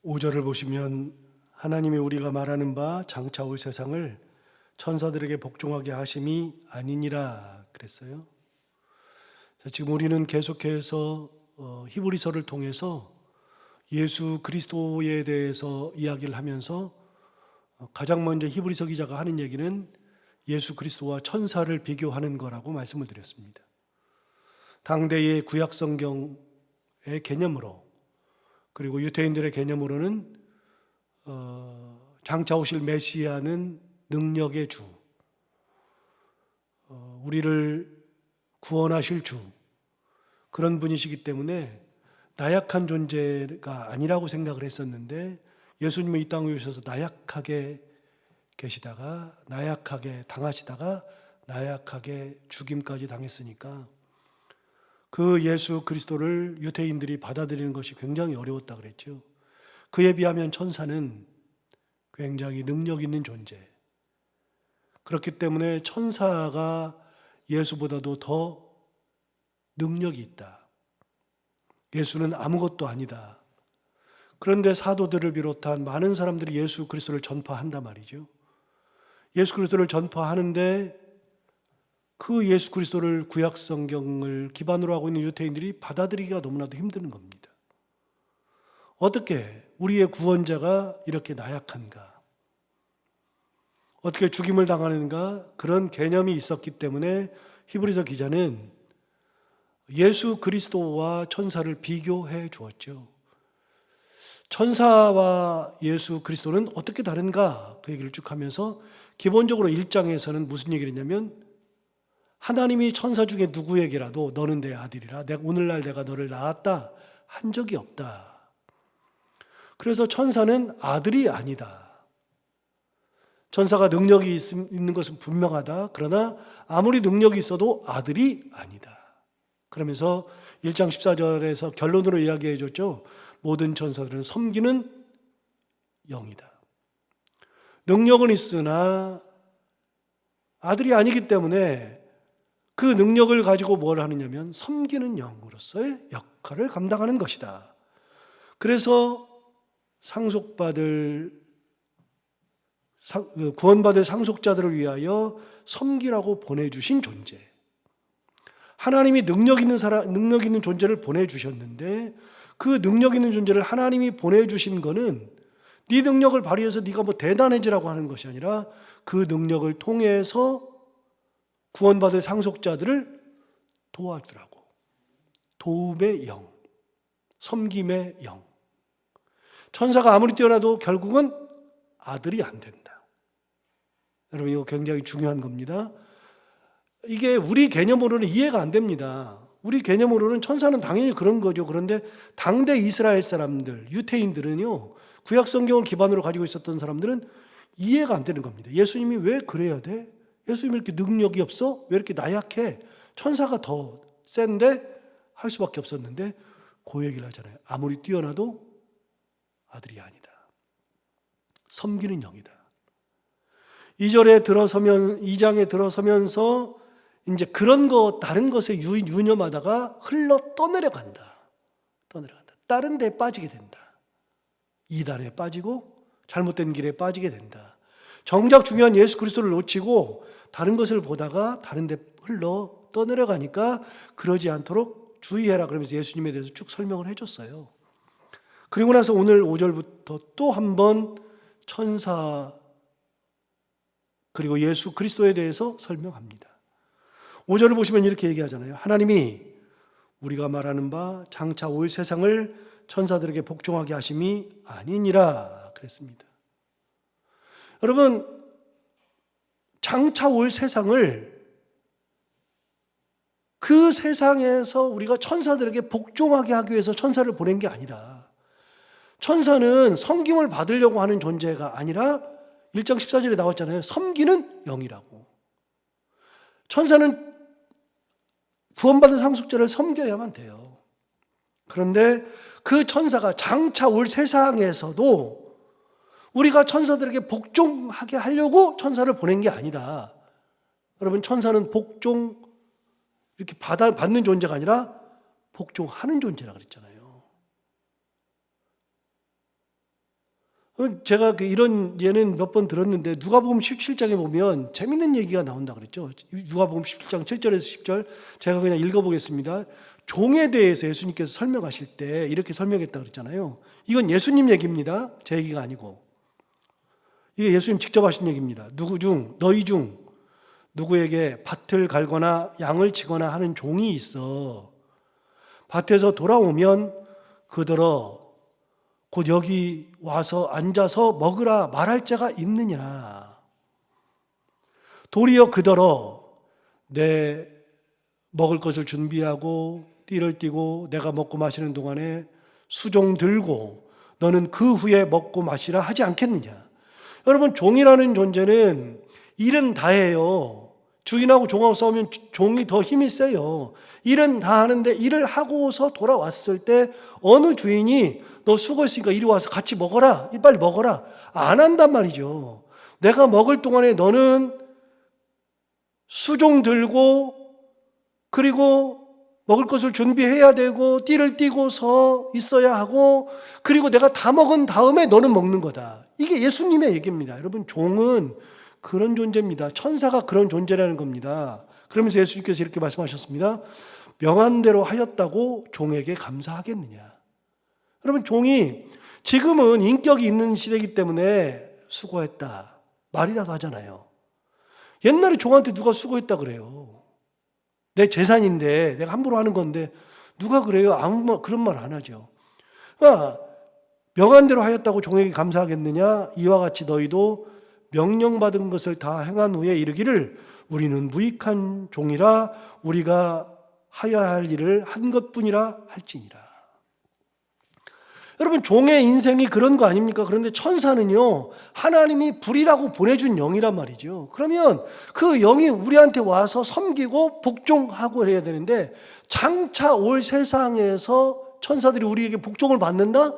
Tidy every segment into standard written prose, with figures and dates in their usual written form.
5절을 보시면 하나님이 우리가 말하는 바 장차 올 세상을 천사들에게 복종하게 하심이 아니니라 그랬어요. 지금 우리는 계속해서 히브리서를 통해서 예수 그리스도에 대해서 이야기를 하면서 가장 먼저 히브리서 기자가 하는 얘기는 예수 그리스도와 천사를 비교하는 거라고 말씀을 드렸습니다. 당대의 구약 성경의 개념으로, 그리고 유대인들의 개념으로는 장차 오실 메시아는 능력의 주, 우리를 구원하실 주, 그런 분이시기 때문에 나약한 존재가 아니라고 생각을 했었는데, 예수님이 이 땅에 오셔서 나약하게 계시다가 나약하게 당하시다가 나약하게 죽임까지 당했으니까 그 예수 그리스도를 유대인들이 받아들이는 것이 굉장히 어려웠다 그랬죠. 그에 비하면 천사는 굉장히 능력 있는 존재. 그렇기 때문에 천사가 예수보다도 더 능력이 있다. 예수는 아무것도 아니다. 그런데 사도들을 비롯한 많은 사람들이 예수 그리스도를 전파한단 말이죠. 예수 그리스도를 전파하는데 그 예수 그리스도를 구약 성경을 기반으로 하고 있는 유대인들이 받아들이기가 너무나도 힘든 겁니다. 어떻게 우리의 구원자가 이렇게 나약한가? 어떻게 죽임을 당하는가? 그런 개념이 있었기 때문에 히브리서 기자는 예수 그리스도와 천사를 비교해 주었죠. 천사와 예수 그리스도는 어떻게 다른가? 그 얘기를 쭉 하면서 기본적으로 1장에서는 무슨 얘기를 했냐면, 하나님이 천사 중에 누구에게라도 너는 내 아들이라, 오늘날 내가 너를 낳았다 한 적이 없다. 그래서 천사는 아들이 아니다. 천사가 능력이 있는 것은 분명하다. 그러나 아무리 능력이 있어도 아들이 아니다. 그러면서 1장 14절에서 결론으로 이야기해 줬죠. 모든 천사들은 섬기는 영이다. 능력은 있으나 아들이 아니기 때문에 그 능력을 가지고 뭘 하느냐면 섬기는 영으로서의 역할을 감당하는 것이다. 그래서 구원받을 상속자들을 위하여 섬기라고 보내주신 존재. 하나님이 능력 있는 존재를 보내주셨는데, 그 능력 있는 존재를 하나님이 보내주신 거는 네 능력을 발휘해서 네가 뭐 대단해지라고 하는 것이 아니라 그 능력을 통해서 구원받을 상속자들을 도와주라고. 도움의 영, 섬김의 영. 천사가 아무리 뛰어나도 결국은 아들이 안 된다. 여러분, 이거 굉장히 중요한 겁니다. 이게 우리 개념으로는 이해가 안 됩니다. 우리 개념으로는 천사는 당연히 그런 거죠. 그런데 당대 이스라엘 사람들, 유대인들은요, 구약 성경을 기반으로 가지고 있었던 사람들은 이해가 안 되는 겁니다. 예수님이 왜 그래야 돼? 예수님이 이렇게 능력이 없어? 왜 이렇게 나약해? 천사가 더 센데? 할 수밖에 없었는데 그 얘기를 하잖아요. 아무리 뛰어나도 아들이 아니다. 섬기는 영이다. 2장에 들어서면서 이제 그런 거 다른 것에 유념하다가 흘러 떠내려간다. 다른 데에 빠지게 된다. 이단에 빠지고 잘못된 길에 빠지게 된다. 정작 중요한 예수 그리스도를 놓치고 다른 것을 보다가 다른 데 흘러 떠내려가니까 그러지 않도록 주의해라 그러면서 예수님에 대해서 쭉 설명을 해줬어요. 그리고 나서 오늘 5절부터 또 한 번 천사 그리고 예수 그리스도에 대해서 설명합니다. 5절을 보시면 이렇게 얘기하잖아요. 하나님이 우리가 말하는 바 장차 올 세상을 천사들에게 복종하게 하심이 아니니라 그랬습니다. 여러분, 장차 올 세상을 그 세상에서 우리가 천사들에게 복종하게 하기 위해서 천사를 보낸 게 아니다. 천사는 섬김을 받으려고 하는 존재가 아니라 1장 14절에 나왔잖아요. 섬기는 영이라고. 천사는 구원받은 상속자를 섬겨야만 돼요. 그런데 그 천사가 장차 올 세상에서도 우리가 천사들에게 복종하게 하려고 천사를 보낸 게 아니다. 여러분, 천사는 복종 이렇게 받는 존재가 아니라 복종하는 존재라 그랬잖아요. 제가 이런 예는 몇 번 들었는데 누가복음 17장에 보면 재밌는 얘기가 나온다 그랬죠. 누가복음 17장 7절에서 10절 제가 그냥 읽어보겠습니다. 종에 대해서 예수님께서 설명하실 때 이렇게 설명했다 그랬잖아요. 이건 예수님 얘기입니다. 제 얘기가 아니고. 이게 예수님 직접 하신 얘기입니다. 너희 중 누구에게 밭을 갈거나 양을 치거나 하는 종이 있어. 밭에서 돌아오면 그더러 곧 여기 와서 앉아서 먹으라 말할 자가 있느냐. 도리어 그더러 내 먹을 것을 준비하고 띠를 띠고 내가 먹고 마시는 동안에 수종 들고 너는 그 후에 먹고 마시라 하지 않겠느냐. 여러분, 종이라는 존재는 일은 다 해요. 주인하고 종하고 싸우면 종이 더 힘이 세요. 일은 다 하는데 일을 하고서 돌아왔을 때 어느 주인이 너 수고했으니까 이리 와서 같이 먹어라, 빨리 먹어라, 안 한단 말이죠. 내가 먹을 동안에 너는 수종 들고 그리고 먹을 것을 준비해야 되고 띠를 띠고서 있어야 하고 그리고 내가 다 먹은 다음에 너는 먹는 거다. 이게 예수님의 얘기입니다. 여러분, 종은 그런 존재입니다. 천사가 그런 존재라는 겁니다. 그러면서 예수님께서 이렇게 말씀하셨습니다. 명한 대로 하였다고 종에게 감사하겠느냐. 여러분, 종이 지금은 인격이 있는 시대이기 때문에 수고했다 말이라고 하잖아요. 옛날에 종한테 누가 수고했다 그래요. 내 재산인데 내가 함부로 하는 건데 누가 그래요? 아무 그런 말 안 하죠. 그러니까 명한 대로 하였다고 종에게 감사하겠느냐. 이와 같이 너희도 명령받은 것을 다 행한 후에 이르기를 우리는 무익한 종이라 우리가 하여야 할 일을 한 것뿐이라 할지니라. 여러분, 종의 인생이 그런 거 아닙니까? 그런데 천사는요, 하나님이 불이라고 보내준 영이란 말이죠. 그러면 그 영이 우리한테 와서 섬기고 복종하고 해야 되는데 장차 올 세상에서 천사들이 우리에게 복종을 받는다?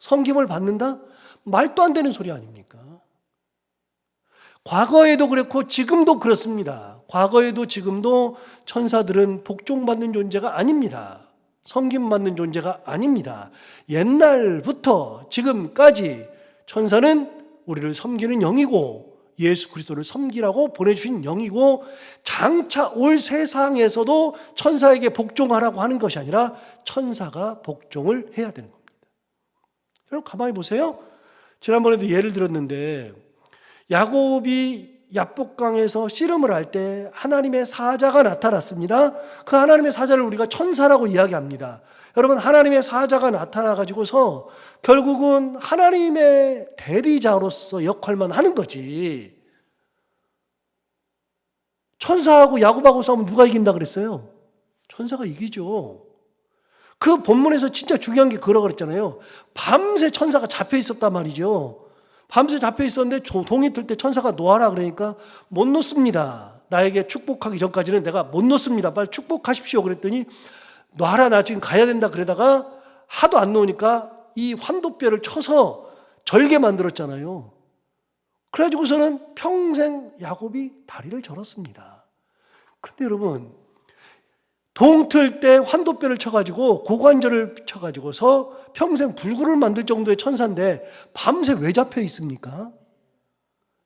섬김을 받는다? 말도 안 되는 소리 아닙니까? 과거에도 그렇고 지금도 그렇습니다. 과거에도 지금도 천사들은 복종받는 존재가 아닙니다. 섬김받는 존재가 아닙니다. 옛날부터 지금까지 천사는 우리를 섬기는 영이고 예수 그리스도를 섬기라고 보내주신 영이고 장차 올 세상에서도 천사에게 복종하라고 하는 것이 아니라 천사가 복종을 해야 되는 겁니다. 여러분, 가만히 보세요. 지난번에도 예를 들었는데 야곱이 야복강에서 씨름을 할 때 하나님의 사자가 나타났습니다. 그 하나님의 사자를 우리가 천사라고 이야기합니다. 여러분, 하나님의 사자가 나타나가지고서 결국은 하나님의 대리자로서 역할만 하는 거지. 천사하고 야곱하고 싸우면 누가 이긴다 그랬어요? 천사가 이기죠. 그 본문에서 진짜 중요한 게 그러고 그랬잖아요. 밤새 천사가 잡혀 있었단 말이죠. 밤새 잡혀 있었는데 동이 틀 때 천사가 놓아라 그러니까 못 놓습니다. 나에게 축복하기 전까지는 내가 못 놓습니다. 빨리 축복하십시오. 그랬더니 놔라, 나 지금 가야 된다. 그러다가 하도 안 놓으니까 이 환도뼈를 쳐서 절게 만들었잖아요. 그래가지고서는 평생 야곱이 다리를 절었습니다. 그런데 여러분, 동 틀 때 환도뼈를 쳐가지고 고관절을 쳐가지고서 평생 불구를 만들 정도의 천사인데 밤새 왜 잡혀 있습니까?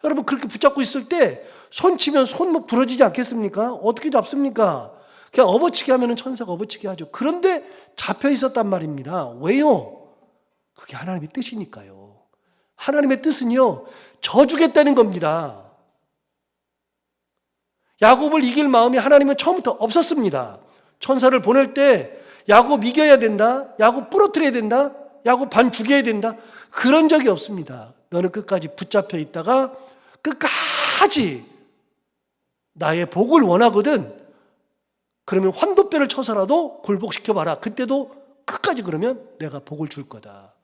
여러분, 그렇게 붙잡고 있을 때 손 치면 손목 부러지지 않겠습니까? 어떻게 잡습니까? 그냥 업어치기 하면 천사가 업어치기 하죠. 그런데 잡혀 있었단 말입니다. 왜요? 그게 하나님의 뜻이니까요. 하나님의 뜻은요, 져주겠다는 겁니다. 야곱을 이길 마음이 하나님은 처음부터 없었습니다. 천사를 보낼 때 야곱 이겨야 된다, 야곱 부러뜨려야 된다, 야곱 반 죽여야 된다, 그런 적이 없습니다. 너는 끝까지 붙잡혀 있다가 끝까지 나의 복을 원하거든. 그러면 환도뼈를 쳐서라도 굴복시켜봐라. 그때도 끝까지 그러면 내가 복을 줄 거다.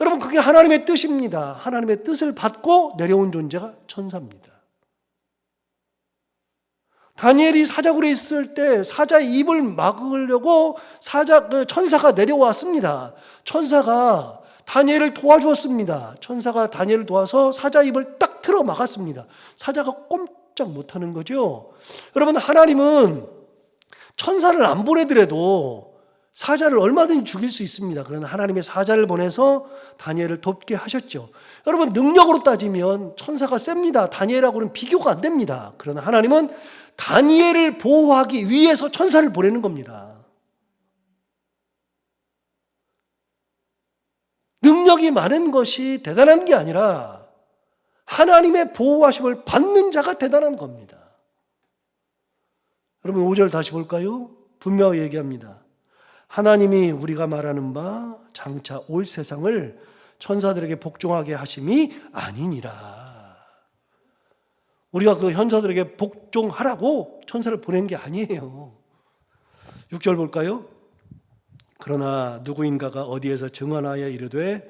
여러분, 그게 하나님의 뜻입니다. 하나님의 뜻을 받고 내려온 존재가 천사입니다. 다니엘이 사자굴에 있을 때 사자의 입을 막으려고 천사가 내려왔습니다. 천사가 다니엘을 도와주었습니다. 천사가 다니엘을 도와서 사자 입을 딱 틀어 막았습니다. 사자가 꼼짝 못하는 거죠. 여러분, 하나님은 천사를 안 보내더라도 사자를 얼마든지 죽일 수 있습니다. 그러나 하나님의 사자를 보내서 다니엘을 돕게 하셨죠. 여러분, 능력으로 따지면 천사가 셉니다. 다니엘하고는 비교가 안 됩니다. 그러나 하나님은 다니엘을 보호하기 위해서 천사를 보내는 겁니다. 능력이 많은 것이 대단한 게 아니라 하나님의 보호하심을 받는 자가 대단한 겁니다. 여러분, 5절 다시 볼까요? 분명히 얘기합니다. 하나님이 우리가 말하는 바 장차 올 세상을 천사들에게 복종하게 하심이 아니니라. 우리가 그 천사들에게 복종하라고 천사를 보낸 게 아니에요. 6절 볼까요? 그러나 누구인가가 어디에서 증언하여 이르되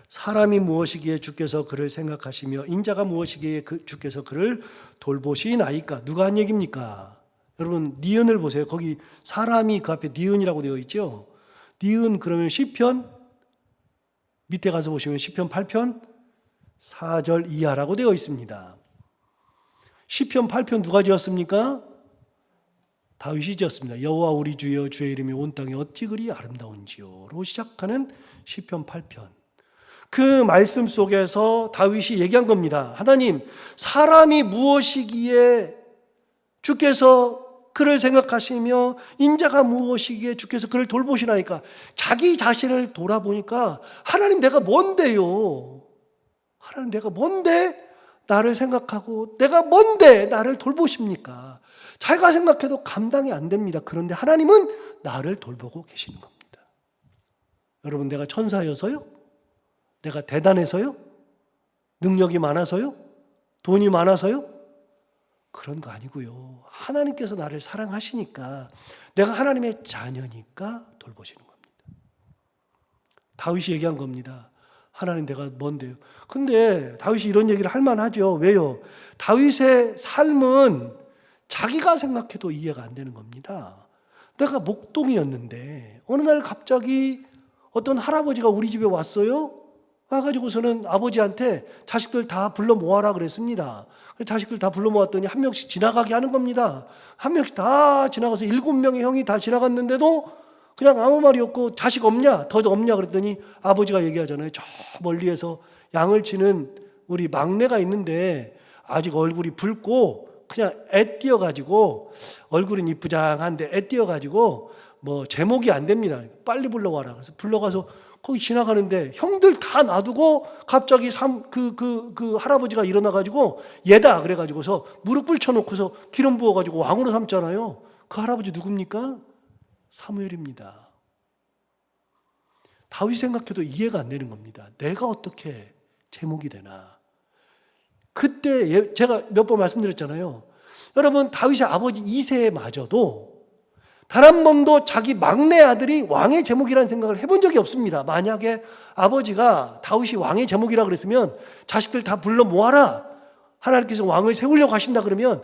사람이 무엇이기에 주께서 그를 생각하시며 인자가 무엇이기에 주께서 그를 돌보시나이까. 누가 한 얘기입니까? 여러분, 니은을 보세요. 거기 사람이 그 앞에 니은이라고 되어 있죠. 니은 그러면 시편 밑에 가서 보시면 시편 8편 4절 이하라고 되어 있습니다. 시편 8편 누가 지었습니까? 다윗이 지었습니다. 여호와 우리 주여 주의 이름이 온 땅에 어찌 그리 아름다운지요로 시작하는 시편 8편. 그 말씀 속에서 다윗이 얘기한 겁니다. 하나님, 사람이 무엇이기에 주께서 그를 생각하시며 인자가 무엇이기에 주께서 그를 돌보시나이까. 자기 자신을 돌아보니까 하나님, 내가 뭔데요? 하나님, 내가 뭔데 나를 생각하고 내가 뭔데 나를 돌보십니까? 자기가 생각해도 감당이 안 됩니다. 그런데 하나님은 나를 돌보고 계시는 겁니다. 여러분, 내가 천사여서요? 내가 대단해서요? 능력이 많아서요? 돈이 많아서요? 그런 거 아니고요. 하나님께서 나를 사랑하시니까, 내가 하나님의 자녀니까 돌보시는 겁니다. 다윗이 얘기한 겁니다. 하나님, 내가 뭔데요? 근데 다윗이 이런 얘기를 할 만하죠. 왜요? 다윗의 삶은 자기가 생각해도 이해가 안 되는 겁니다. 내가 목동이었는데 어느 날 갑자기 어떤 할아버지가 우리 집에 왔어요. 와가지고서는 아버지한테 자식들 다 불러 모아라 그랬습니다. 자식들 다 불러 모았더니 한 명씩 지나가게 하는 겁니다. 한 명씩 다 지나가서 7명의 형이 다 지나갔는데도 그냥 아무 말이 없고, 자식 없냐? 더 없냐? 그랬더니 아버지가 얘기하잖아요. 저 멀리에서 양을 치는 우리 막내가 있는데 아직 얼굴이 붉고 그냥 애 띄어가지고, 얼굴은 이쁘장한데 애 띄어가지고 뭐 제목이 안 됩니다. 빨리 불러와라. 그래서 불러가서 거기 지나가는데 형들 다 놔두고 갑자기 그 할아버지가 일어나가지고 얘다 그래가지고서 무릎 꿇혀놓고서 기름 부어가지고 왕으로 삼잖아요. 그 할아버지 누굽니까? 사무엘입니다. 다윗 생각해도 이해가 안 되는 겁니다. 내가 어떻게 제목이 되나. 그때 제가 몇 번 말씀드렸잖아요. 여러분, 다윗의 아버지 이새마저도 단 한 번도 자기 막내 아들이 왕의 제목이라는 생각을 해본 적이 없습니다. 만약에 아버지가 다윗이 왕의 제목이라 그랬으면 자식들 다 불러 모아라. 하나님께서 왕을 세우려고 하신다 그러면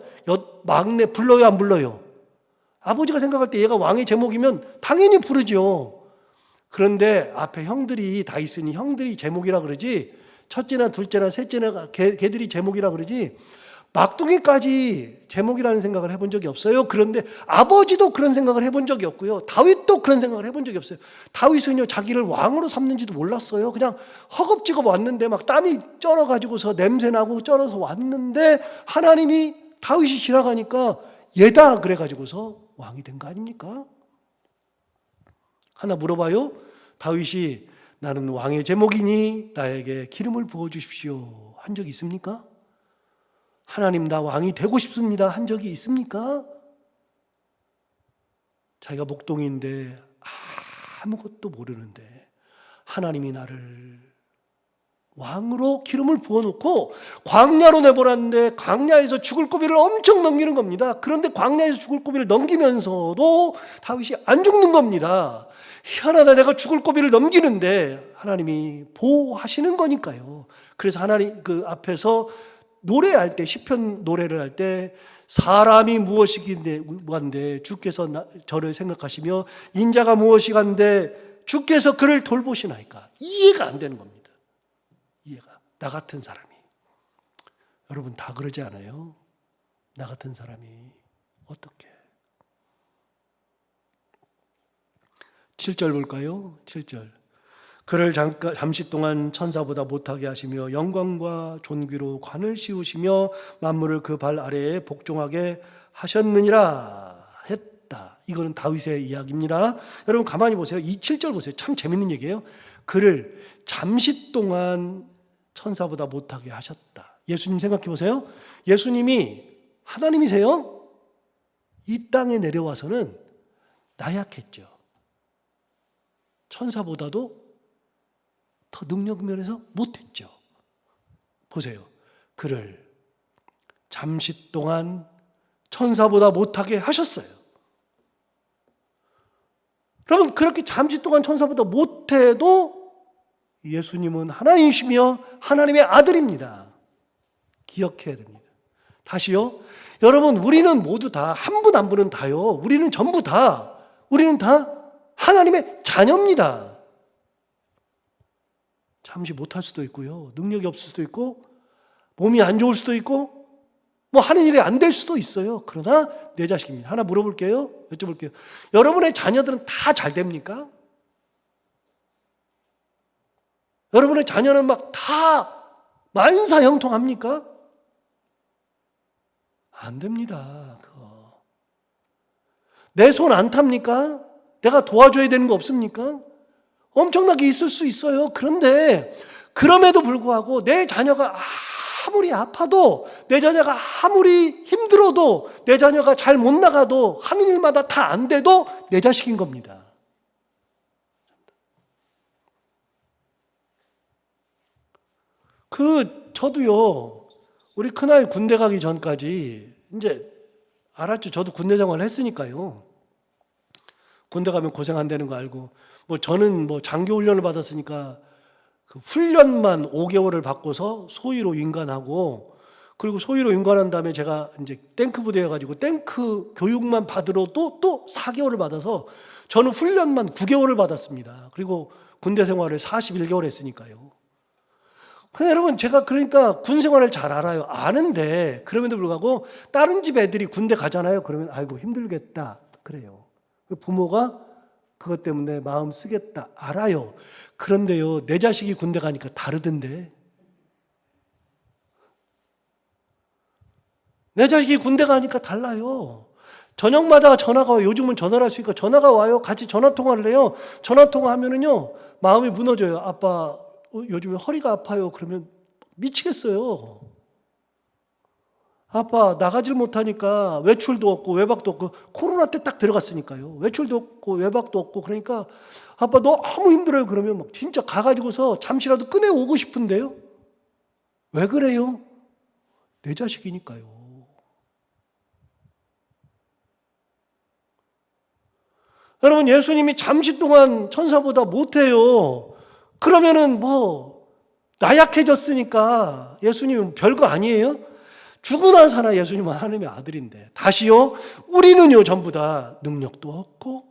막내 불러요, 안 불러요? 아버지가 생각할 때 얘가 왕의 제목이면 당연히 부르죠. 그런데 앞에 형들이 다 있으니 형들이 제목이라 그러지, 첫째나 둘째나 셋째나 걔들이 제목이라 그러지, 막둥이까지 제목이라는 생각을 해본 적이 없어요. 그런데 아버지도 그런 생각을 해본 적이 없고요. 다윗도 그런 생각을 해본 적이 없어요. 다윗은요, 자기를 왕으로 삼는지도 몰랐어요. 그냥 허겁지겁 왔는데 막 땀이 쩔어가지고서 냄새나고 쩔어서 왔는데 하나님이 다윗이 지나가니까 얘다 그래가지고서 왕이 된 거 아닙니까? 하나 물어봐요. 다윗이 나는 왕의 제목이니 나에게 기름을 부어주십시오 한 적이 있습니까? 하나님, 나 왕이 되고 싶습니다 한 적이 있습니까? 자기가 목동인데 아무것도 모르는데 하나님이 나를 왕으로 기름을 부어놓고 광야로 내보냈는데 광야에서 죽을 고비를 엄청 넘기는 겁니다. 그런데 광야에서 죽을 고비를 넘기면서도 다윗이 안 죽는 겁니다. 희한하다, 내가 죽을 고비를 넘기는데 하나님이 보호하시는 거니까요. 그래서 하나님 그 앞에서 노래할 때, 시편 노래를 할 때 사람이 무엇이긴데 주께서 저를 생각하시며 인자가 무엇이간데 주께서 그를 돌보시나이까. 이해가 안 되는 겁니다. 이해가. 나 같은 사람이. 여러분 다 그러지 않아요? 나 같은 사람이 어떻게. 7절 볼까요? 7절. 그를 잠시 동안 천사보다 못하게 하시며 영광과 존귀로 관을 씌우시며 만물을 그 발 아래에 복종하게 하셨느니라 했다. 이거는 다윗의 이야기입니다. 여러분 가만히 보세요. 이 7절 보세요. 참 재밌는 얘기예요. 그를 잠시 동안 천사보다 못하게 하셨다. 예수님 생각해 보세요. 예수님이 하나님이세요. 이 땅에 내려와서는 나약했죠. 천사보다도 더 능력 면에서 못했죠. 보세요. 그를 잠시 동안 천사보다 못하게 하셨어요. 여러분 그렇게 잠시 동안 천사보다 못해도 예수님은 하나님이시며 하나님의 아들입니다. 기억해야 됩니다. 다시요. 여러분 우리는 모두 다 한 분 한 분은 다요. 우리는 전부 다 우리는 다 하나님의 자녀입니다. 잠시 못할 수도 있고요. 능력이 없을 수도 있고 몸이 안 좋을 수도 있고 뭐 하는 일이 안 될 수도 있어요. 그러나 내 자식입니다. 하나 물어볼게요. 여쭤볼게요. 여러분의 자녀들은 다 잘 됩니까? 여러분의 자녀는 막 다 만사형통합니까? 안 됩니다. 그거. 내 손 안 탑니까? 내가 도와줘야 되는 거 없습니까? 엄청나게 있을 수 있어요. 그런데 그럼에도 불구하고 내 자녀가 아무리 아파도 내 자녀가 아무리 힘들어도 내 자녀가 잘 못 나가도 하는 일마다 다 안 돼도 내 자식인 겁니다. 저도요. 우리 큰아이 군대 가기 전까지 이제 알았죠. 저도 군대 생활을 했으니까요. 군대 가면 고생한다는 거 알고 뭐 저는 뭐 장교 훈련을 받았으니까 그 훈련만 5개월을 받고서 소위로 인관하고 그리고 소위로 인관한 다음에 제가 이제 탱크 부대에 가지고 탱크 교육만 받으러 또 4개월을 받아서 저는 훈련만 9개월을 받았습니다. 그리고 군대 생활을 41개월 했으니까요. 근데 여러분 제가 그러니까 군 생활을 잘 알아요. 아는데 그럼에도 불구하고 다른 집 애들이 군대 가잖아요. 그러면 아이고 힘들겠다 그래요. 부모가 그것 때문에 마음 쓰겠다 알아요. 그런데요 내 자식이 군대 가니까 다르던데. 내 자식이 군대 가니까 달라요. 저녁마다 전화가 와요. 요즘은 전화를 할 수 있으니까 전화가 와요. 같이 전화통화를 해요. 전화통화하면은요 마음이 무너져요. 아빠 요즘에 허리가 아파요. 그러면 미치겠어요. 아빠 나가질 못하니까 외출도 없고 외박도 없고 코로나 때 딱 들어갔으니까요. 외출도 없고 외박도 없고 그러니까 아빠 너무 힘들어요. 그러면 막 진짜 가가지고서 잠시라도 꺼내오고 싶은데요. 왜 그래요? 내 자식이니까요. 여러분 예수님이 잠시 동안 천사보다 못해요. 그러면은 뭐 나약해졌으니까 예수님은 별거 아니에요? 죽으나 사나 예수님은 하나님의 아들인데 다시요 우리는요 전부 다 능력도 없고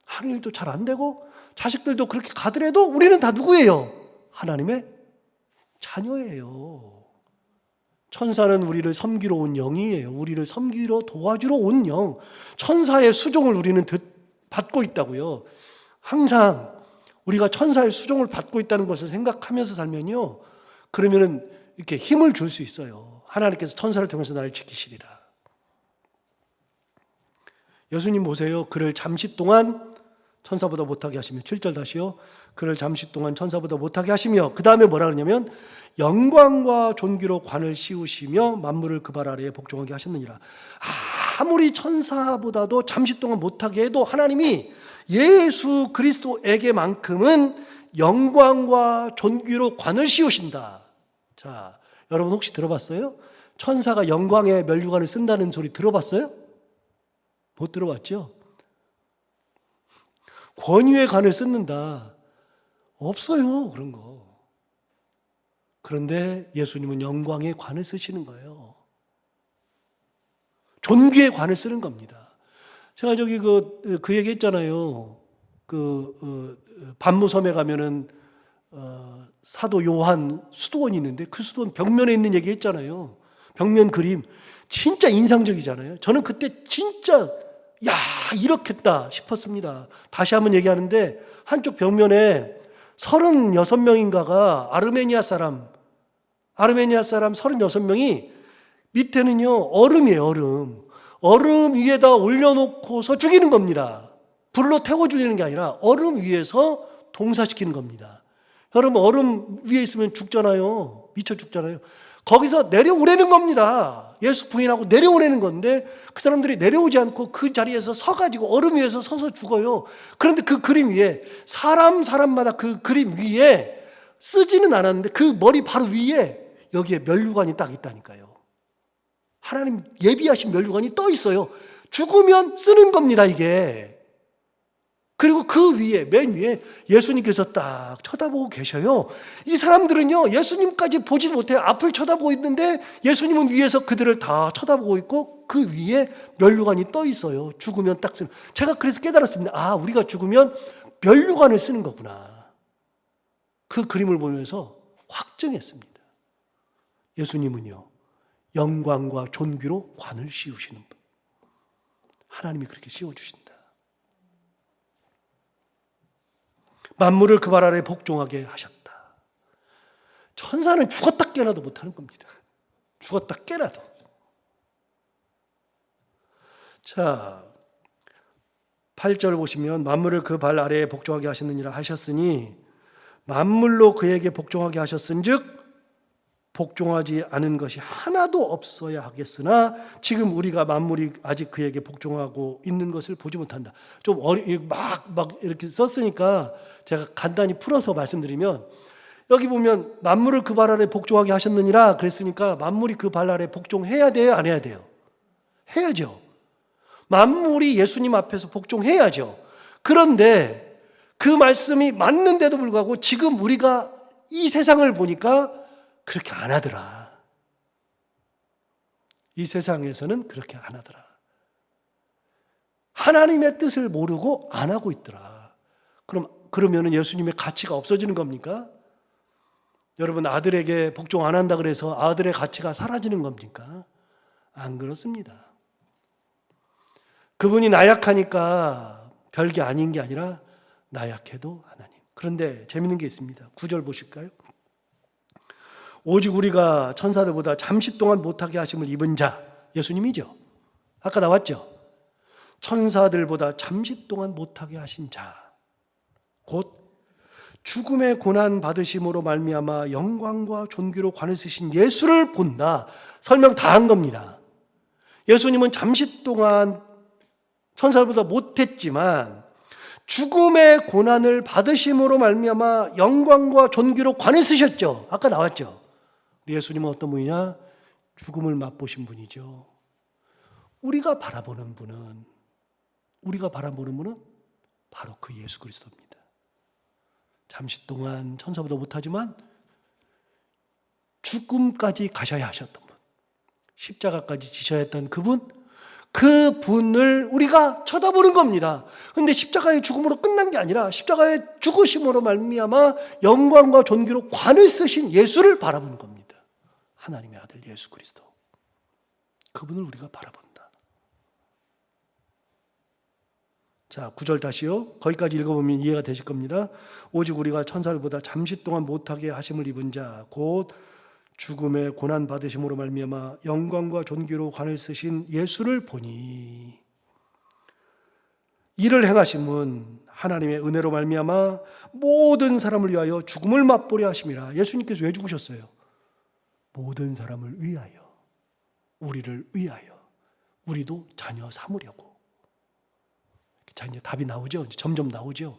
하는 일도 잘 안 되고 자식들도 그렇게 가더라도 우리는 다 누구예요? 하나님의 자녀예요. 천사는 우리를 섬기러 온 영이에요. 우리를 섬기러 도와주러 온 영. 천사의 수종을 우리는 받고 있다고요. 항상 우리가 천사의 수종을 받고 있다는 것을 생각하면서 살면요 그러면은 이렇게 힘을 줄 수 있어요. 하나님께서 천사를 통해서 나를 지키시리라. 예수님 보세요. 그를 잠시 동안 천사보다 못하게 하시며 7절 다시요. 그를 잠시 동안 천사보다 못하게 하시며 그 다음에 뭐라 그러냐면 영광과 존귀로 관을 씌우시며 만물을 그 발 아래에 복종하게 하셨느니라. 아무리 천사보다도 잠시 동안 못하게 해도 하나님이 예수 그리스도에게만큼은 영광과 존귀로 관을 씌우신다. 자, 여러분 혹시 들어봤어요? 천사가 영광의 면류관을 쓴다는 소리 들어봤어요? 못 들어봤죠? 권위의 관을 쓰는다. 없어요, 그런 거. 그런데 예수님은 영광의 관을 쓰시는 거예요. 존귀의 관을 쓰는 겁니다. 제가 저기 그 얘기 했잖아요. 반모섬에 가면은 사도 요한 수도원이 있는데 그 수도원 벽면에 있는 얘기 했잖아요. 벽면 그림 진짜 인상적이잖아요. 저는 그때 진짜 야, 이렇겠다 싶었습니다. 다시 한번 얘기하는데 한쪽 벽면에 36명인가가 아르메니아 사람 36명이 밑에는요 얼음이에요. 얼음 위에다 올려놓고서 죽이는 겁니다. 불로 태워 죽이는 게 아니라 얼음 위에서 동사시키는 겁니다. 여러분 얼음 위에 있으면 죽잖아요. 미쳐 죽잖아요. 거기서 내려오라는 겁니다. 예수 부인하고 내려오라는 건데 그 사람들이 내려오지 않고 그 자리에서 서가지고 얼음 위에서 서서 죽어요. 그런데 그 그림 위에 사람마다 그 그림 위에 쓰지는 않았는데 그 머리 바로 위에 여기에 면류관이 딱 있다니까요. 하나님 예비하신 면류관이 떠 있어요. 죽으면 쓰는 겁니다, 이게. 그리고 그 위에, 맨 위에 예수님께서 딱 쳐다보고 계셔요. 이 사람들은요, 예수님까지 보지 못해요. 앞을 쳐다보고 있는데 예수님은 위에서 그들을 다 쳐다보고 있고 그 위에 면류관이 떠 있어요. 죽으면 딱 쓰는. 제가 그래서 깨달았습니다. 아, 우리가 죽으면 면류관을 쓰는 거구나. 그 그림을 보면서 확증했습니다. 예수님은요, 영광과 존귀로 관을 씌우시는 분. 하나님이 그렇게 씌워주신다. 만물을 그 발 아래 복종하게 하셨다. 천사는 죽었다 깨나도 못하는 겁니다. 죽었다 깨나도. 자, 8절 보시면 만물을 그 발 아래에 복종하게 하셨느니라 하셨으니 만물로 그에게 복종하게 하셨은즉 복종하지 않은 것이 하나도 없어야 하겠으나 지금 우리가 만물이 아직 그에게 복종하고 있는 것을 보지 못한다. 좀 막 이렇게 썼으니까 제가 간단히 풀어서 말씀드리면 여기 보면 만물을 그 발 아래 복종하게 하셨느니라 그랬으니까 만물이 그 발 아래 복종해야 돼요? 안 해야 돼요? 해야죠. 만물이 예수님 앞에서 복종해야죠. 그런데 그 말씀이 맞는데도 불구하고 지금 우리가 이 세상을 보니까 그렇게 안 하더라. 이 세상에서는 그렇게 안 하더라. 하나님의 뜻을 모르고 안 하고 있더라. 그러면은 예수님의 가치가 없어지는 겁니까? 여러분 아들에게 복종 안 한다 그래서 아들의 가치가 사라지는 겁니까? 안 그렇습니다. 그분이 나약하니까 별게 아닌 게 아니라 나약해도 하나님. 그런데 재밌는 게 있습니다. 9절 보실까요? 오직 우리가 천사들보다 잠시 동안 못하게 하심을 입은 자, 예수님이죠. 아까 나왔죠. 천사들보다 잠시 동안 못하게 하신 자, 곧 죽음의 고난 받으심으로 말미암아 영광과 존귀로 관을 쓰신 예수를 본다. 설명 다 한 겁니다. 예수님은 잠시 동안 천사들보다 못했지만 죽음의 고난을 받으심으로 말미암아 영광과 존귀로 관을 쓰셨죠. 아까 나왔죠. 예수님은 어떤 분이냐? 죽음을 맛보신 분이죠. 우리가 바라보는 분은 바로 그 예수 그리스도입니다. 잠시 동안 천사보다 못하지만 죽음까지 가셔야 하셨던 분, 십자가까지 지셔야 했던 그분을 우리가 쳐다보는 겁니다. 그런데 십자가의 죽음으로 끝난 게 아니라 십자가의 죽으심으로 말미암아 영광과 존귀로 관을 쓰신 예수를 바라보는 겁니다. 하나님의 아들 예수 그리스도. 그분을 우리가 바라본다. 자, 9절 다시요. 거기까지 읽어보면 이해가 되실 겁니다. 오직 우리가 천사들보다 잠시 동안 못하게 하심을 입은 자, 곧 죽음의 고난 받으심으로 말미암아 영광과 존귀로 관을 쓰신 예수를 보니 이를 행하심은 하나님의 은혜로 말미암아 모든 사람을 위하여 죽음을 맛보려 하심이라. 예수님께서 왜 죽으셨어요? 모든 사람을 위하여, 우리를 위하여, 우리도 자녀 삼으려고. 자, 이제 답이 나오죠. 점점 나오죠.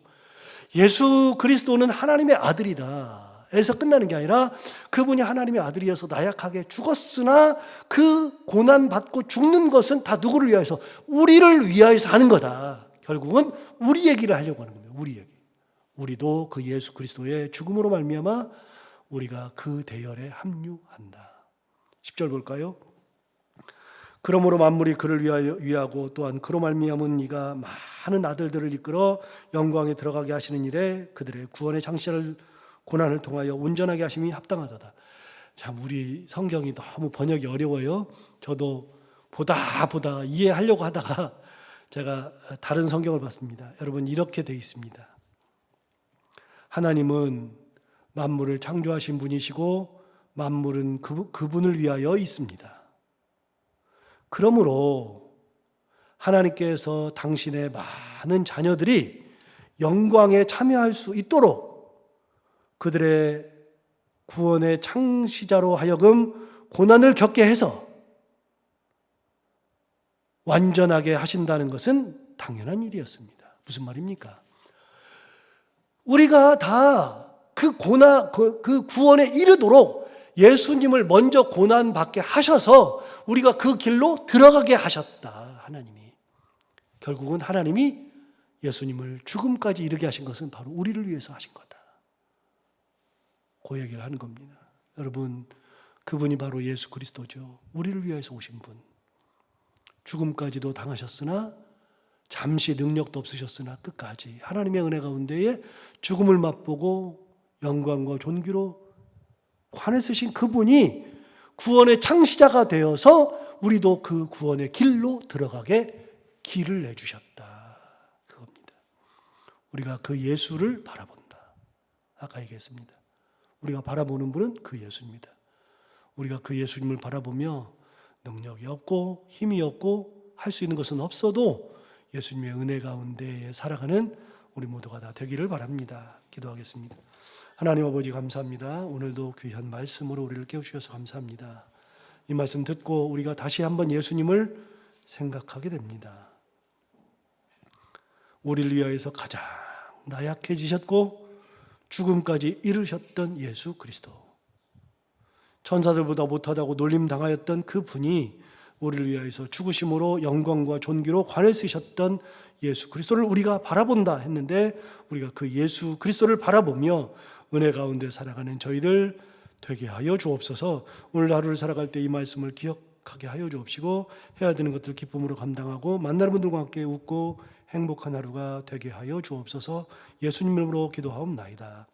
예수 그리스도는 하나님의 아들이다 에서 끝나는 게 아니라 그분이 하나님의 아들이어서 나약하게 죽었으나 그 고난받고 죽는 것은 다 누구를 위하여서? 우리를 위하여서 하는 거다. 결국은 우리 얘기를 하려고 하는 겁니다. 우리 얘기. 우리도 그 예수 그리스도의 죽음으로 말미암아 우리가 그 대열에 합류한다. 10절 볼까요? 그러므로 만물이 그를 위하고 또한 그로 말미암은 이가 많은 아들들을 이끌어 영광에 들어가게 하시는 일에 그들의 구원의 장시를 고난을 통하여 온전하게 하심이 합당하도다. 참 우리 성경이 너무 번역이 어려워요. 저도 보다 이해하려고 하다가 제가 다른 성경을 봤습니다. 여러분, 이렇게 돼 있습니다. 하나님은 만물을 창조하신 분이시고 만물은 그분을 위하여 있습니다. 그러므로 하나님께서 당신의 많은 자녀들이 영광에 참여할 수 있도록 그들의 구원의 창시자로 하여금 고난을 겪게 해서 완전하게 하신다는 것은 당연한 일이었습니다. 무슨 말입니까? 우리가 다 그 구원에 이르도록 예수님을 먼저 고난받게 하셔서 우리가 그 길로 들어가게 하셨다. 하나님이. 결국은 하나님이 예수님을 죽음까지 이르게 하신 것은 바로 우리를 위해서 하신 거다. 그 얘기를 하는 겁니다. 여러분, 그분이 바로 예수 그리스도죠. 우리를 위해서 오신 분. 죽음까지도 당하셨으나 잠시 능력도 없으셨으나 끝까지 하나님의 은혜 가운데에 죽음을 맛보고 영광과 존귀로 관을 쓰신 그분이 구원의 창시자가 되어서 우리도 그 구원의 길로 들어가게 길을 내주셨다. 그겁니다. 우리가 그 예수를 바라본다. 아까 얘기했습니다. 우리가 바라보는 분은 그 예수입니다. 우리가 그 예수님을 바라보며 능력이 없고 힘이 없고 할 수 있는 것은 없어도 예수님의 은혜 가운데 살아가는 우리 모두가 다 되기를 바랍니다. 기도하겠습니다. 하나님 아버지 감사합니다. 오늘도 귀한 말씀으로 우리를 깨우셔서 감사합니다. 이 말씀 듣고 우리가 다시 한번 예수님을 생각하게 됩니다. 우리를 위하여서 가장 나약해지셨고 죽음까지 이르셨던 예수 그리스도. 천사들보다 못하다고 놀림당하였던 그 분이 우리를 위하여서 죽으심으로 영광과 존귀로 관을 쓰셨던 예수 그리스도를 우리가 바라본다 했는데 우리가 그 예수 그리스도를 바라보며 은혜 가운데 살아가는 저희들 되게 하여 주옵소서. 오늘 하루를 살아갈 때 이 말씀을 기억하게 하여 주옵시고 해야 되는 것들을 기쁨으로 감당하고 만나는 분들과 함께 웃고 행복한 하루가 되게 하여 주옵소서. 예수님 이름으로 기도하옵나이다.